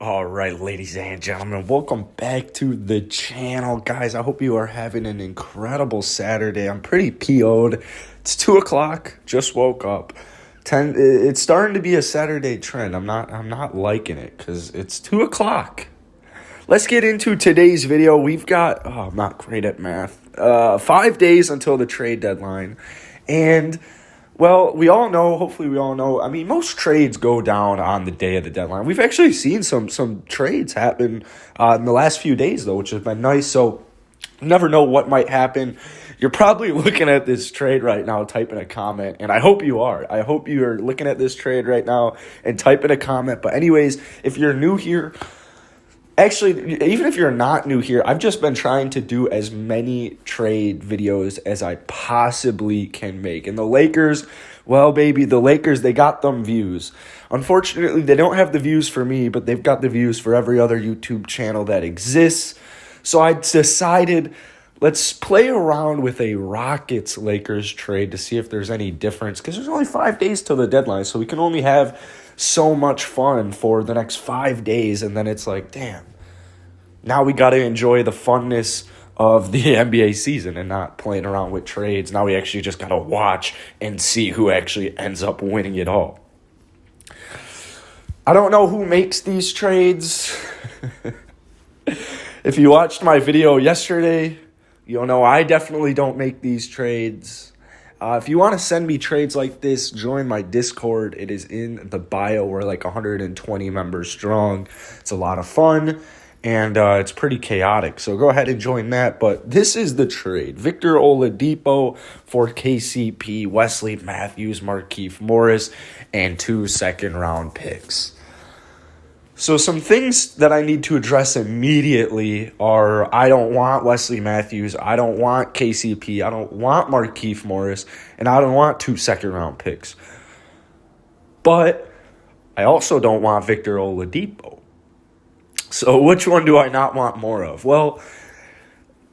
All right, ladies and gentlemen, welcome back to the channel. Guys, I hope you are having an incredible Saturday. I'm pretty PO'd. It's 2 o'clock, just woke up. It's starting to be a Saturday trend. I'm not liking it because it's 2 o'clock. Let's get into today's video. We've got, I'm not great at math, 5 days until the trade deadline. And well, hopefully we all know, most trades go down on the day of the deadline. We've actually seen some trades happen in the last few days, though, which has been nice. So you never know what might happen. You're probably looking at this trade right now, typing a comment, and I hope you are. I hope you are looking at this trade right now and typing a comment. But anyways, if you're new here, actually, even if you're not new here, I've just been trying to do as many trade videos as I possibly can make. And the Lakers, well, baby, the Lakers, they got them views. Unfortunately, they don't have the views for me, but they've got the views for every other YouTube channel that exists. So I decided, let's play around with a Rockets-Lakers trade to see if there's any difference, because there's only 5 days till the deadline, so we can only have so much fun for the next 5 days, and then it's like, damn, now we got to enjoy the funness of the NBA season and not playing around with trades. Now we actually just got to watch and see who actually ends up winning it all. I don't know who makes these trades. If you watched my video yesterday, you'll know I definitely don't make these trades. If you want to send me trades like this, join my Discord. It is in the bio. We're like 120 members strong. It's a lot of fun, and it's pretty chaotic. So go ahead and join that. But this is the trade. Victor Oladipo for KCP, Wesley Matthews, Markieff Morris, and 2 second-round picks. So some things that I need to address immediately are, I don't want Wesley Matthews, I don't want KCP, I don't want Markieff Morris, and I don't want 2 second-round picks. But I also don't want Victor Oladipo. So which one do I not want more of? Well,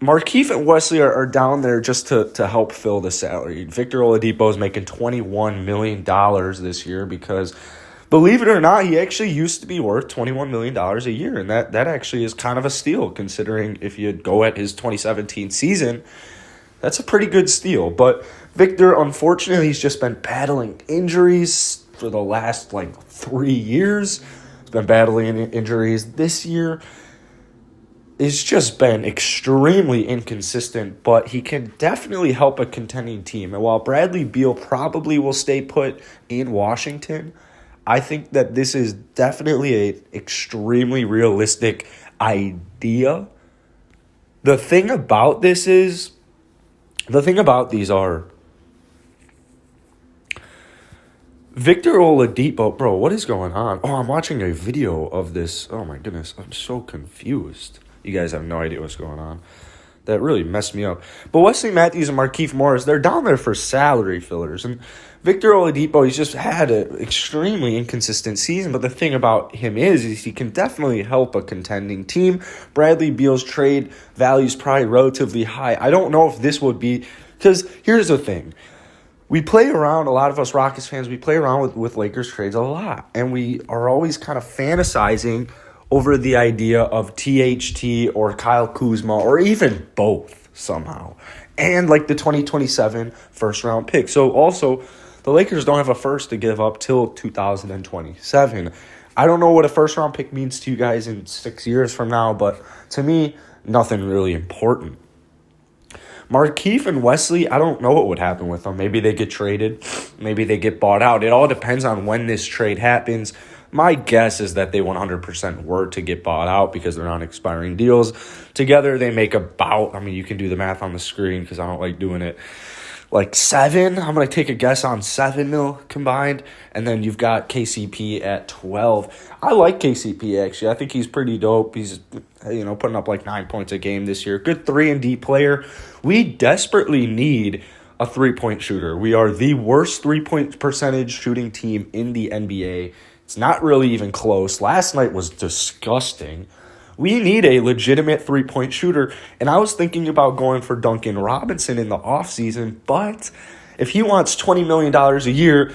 Markieff and Wesley are down there just to help fill the salary. Victor Oladipo is making $21 million this year because, believe it or not, he actually used to be worth $21 million a year, and that actually is kind of a steal, considering if you go at his 2017 season, that's a pretty good steal. But Victor, unfortunately, he's just been battling injuries for the last, 3 years. He's been battling injuries this year. It's just been extremely inconsistent, but he can definitely help a contending team. And while Bradley Beal probably will stay put in Washington, I think that this is definitely an extremely realistic idea. The thing about these are, Victor Oladipo, bro, what is going on? Oh, I'm watching a video of this. Oh my goodness, I'm so confused. You guys have no idea what's going on. That really messed me up. But Wesley Matthews and Markieff Morris, they're down there for salary fillers. And Victor Oladipo, he's just had an extremely inconsistent season. But the thing about him is he can definitely help a contending team. Bradley Beal's trade value is probably relatively high. I don't know if this would be, because here's the thing. We play around, a lot of us Rockets fans, we play around with Lakers trades a lot. And we are always kind of fantasizing over the idea of THT or Kyle Kuzma or even both somehow. And the 2027 first-round pick. So also, the Lakers don't have a first to give up till 2027. I don't know what a first-round pick means to you guys in 6 years from now, but to me, nothing really important. Markieff and Wesley, I don't know what would happen with them. Maybe they get traded. Maybe they get bought out. It all depends on when this trade happens. My guess is that they 100% were to get bought out because they're on expiring deals. Together, they make about, you can do the math on the screen because I don't like doing it, 7. I'm going to take a guess on 7 mil combined. And then you've got KCP at 12. I like KCP, actually. I think he's pretty dope. He's, putting up 9 points a game this year. Good 3-and-D player. We desperately need a three-point shooter. We are the worst three-point percentage shooting team in the NBA. It's not really even close. Last night was disgusting. We need a legitimate three-point shooter, and I was thinking about going for Duncan Robinson in the offseason, but if he wants $20 million a year,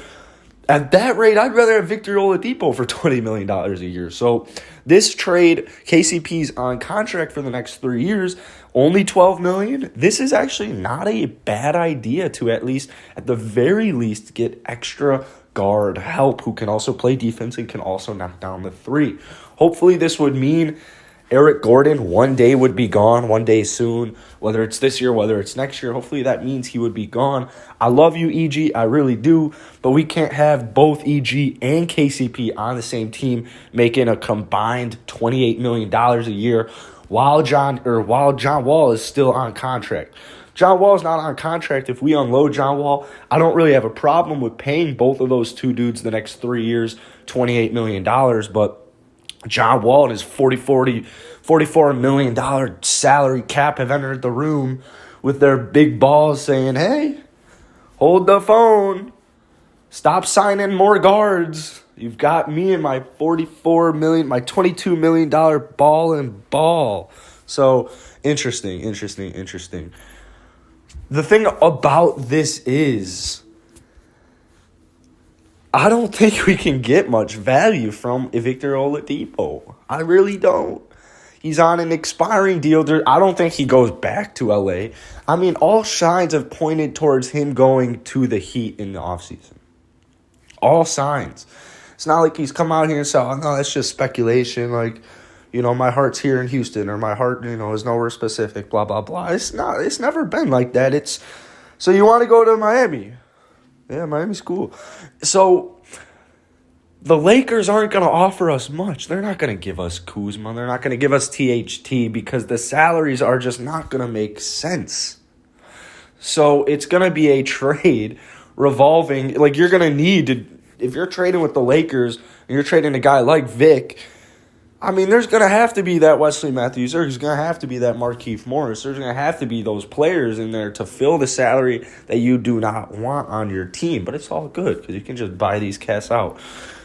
At that rate, I'd rather have Victor Oladipo for $20 million a year. So this trade, KCP's on contract for the next 3 years, only $12 million. This is actually not a bad idea to at the very least, get extra guard help who can also play defense and can also knock down the three. Hopefully this would mean Eric Gordon one day would be gone, one day soon, whether it's this year, whether it's next year. Hopefully that means he would be gone. I love you, EG, I really do, but we can't have both EG and KCP on the same team making a combined $28 million a year while John Wall is still on contract. John Wall is not on contract. If we unload John Wall, I don't really have a problem with paying both of those two dudes the next 3 years, $28 million, but John Wall and his $44 million salary cap have entered the room with their big balls saying, hey, hold the phone. Stop signing more guards. You've got me and my $22 million ball and ball. So, interesting. The thing about this is, I don't think we can get much value from Victor Oladipo. I really don't. He's on an expiring deal. I don't think he goes back to LA. I mean, all signs have pointed towards him going to the Heat in the offseason. All signs. It's not like he's come out here and said, oh, no, that's just speculation. Like, my heart's here in Houston, or my heart, is nowhere specific, blah, blah, blah. It's never been like that. So you want to go to Miami? Yeah, Miami's cool. So the Lakers aren't going to offer us much. They're not going to give us Kuzma. They're not going to give us THT because the salaries are just not going to make sense. So it's going to be a trade revolving. Like, you're going to need to, if you're trading with the Lakers and you're trading a guy like Vic, I mean, there's going to have to be that Wesley Matthews. There's going to have to be that Markieff Morris. There's going to have to be those players in there to fill the salary that you do not want on your team. But it's all good because you can just buy these cats out.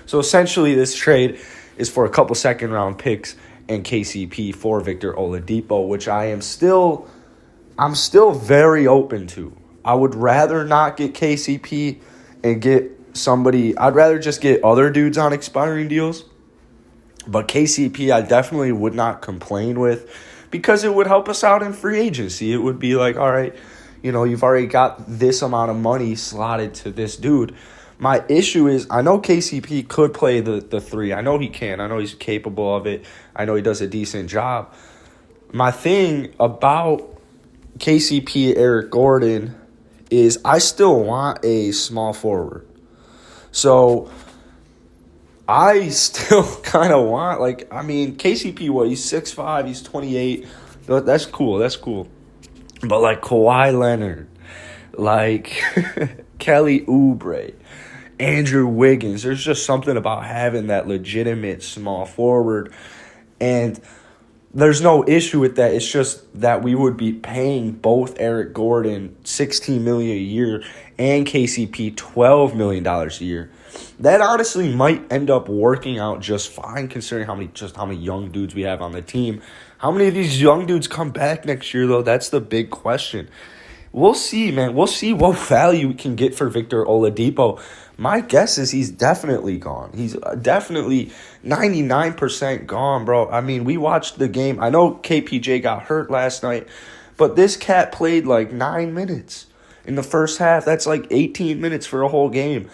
So essentially this trade is for a couple second-round picks and KCP for Victor Oladipo, which I'm still very open to. I would rather not get KCP and get somebody. I'd rather just get other dudes on expiring deals. But KCP, I definitely would not complain with because it would help us out in free agency. It would be like, all right, you've already got this amount of money slotted to this dude. My issue is I know KCP could play the three. I know he can. I know he's capable of it. I know he does a decent job. My thing about KCP, Eric Gordon, is I still want a small forward. So I still kind of want, KCP, he's 6'5", he's 28. That's cool. But, Kawhi Leonard, Kelly Oubre, Andrew Wiggins, there's just something about having that legitimate small forward. And there's no issue with that. It's just that we would be paying both Eric Gordon $16 million a year and KCP $12 million a year. That honestly might end up working out just fine considering how many young dudes we have on the team. How many of these young dudes come back next year, though? That's the big question. We'll see, man. We'll see what value we can get for Victor Oladipo. My guess is he's definitely gone. He's definitely 99% gone, bro. I mean, we watched the game. I know KPJ got hurt last night, but this cat played 9 minutes in the first half. That's 18 minutes for a whole game.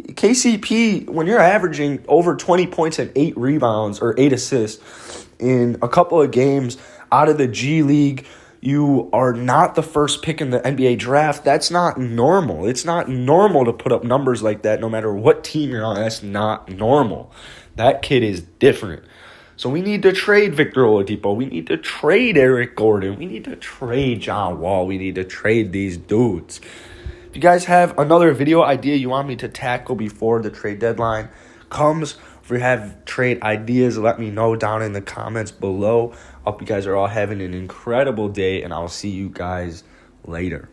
KCP, when you're averaging over 20 points and 8 rebounds or 8 assists in a couple of games out of the G League, you are not the first pick in the NBA draft. That's not normal. It's not normal to put up numbers like that no matter what team you're on. That's not normal. That kid is different. So we need to trade Victor Oladipo. We need to trade Eric Gordon. We need to trade John Wall. We need to trade these dudes. If you guys have another video idea you want me to tackle before the trade deadline comes, if you have trade ideas, let me know down in the comments below. Hope you guys are all having an incredible day, and I'll see you guys later.